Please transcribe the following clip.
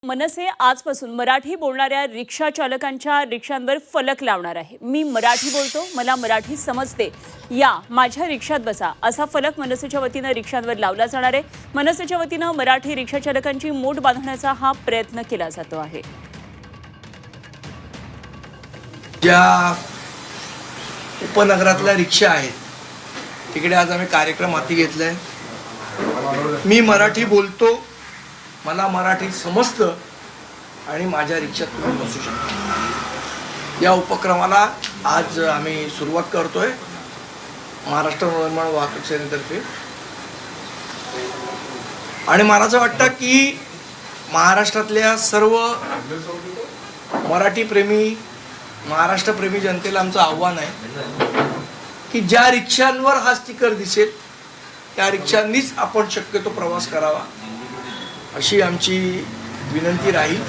मनसे आजपासून मराठी बोलणाऱ्या रिक्षा चालकांच्या रिक्षांवर फलक लावणार आहे। मी मराठी बोलतो, मला मराठी समजते, या माझ्या रिक्षात बसा असा फलक मनसेच्या वतीने रिक्षांवर लावला जाणार आहे। मनसेच्या वतीने मराठी रिक्षा चालकांची मूठ बांधण्याचा हा प्रयत्न केला जातो आहे। ज्या उपनगरातल्या रिक्षा आहेत तिकडे आज आम्ही कार्यक्रम हाती घेतलाय। मी मराठी बोलतो, मला मराठी समजतं आणि माझ्या रिक्षात तुम्ही बसू शकता। या उपक्रमाला आज आम्ही सुरुवात करतोय महाराष्ट्र नवनिर्माण वाहतूक सेनेतर्फे। आणि मला असं वाटतं की महाराष्ट्रातल्या सर्व मराठी प्रेमी, महाराष्ट्र प्रेमी जनतेला आमचं आव्हान आहे की ज्या रिक्षांवर हा स्टिकर दिसेल त्या रिक्षांनीच आपण शक्यतो प्रवास करावा अशी आमची विनंती राहील।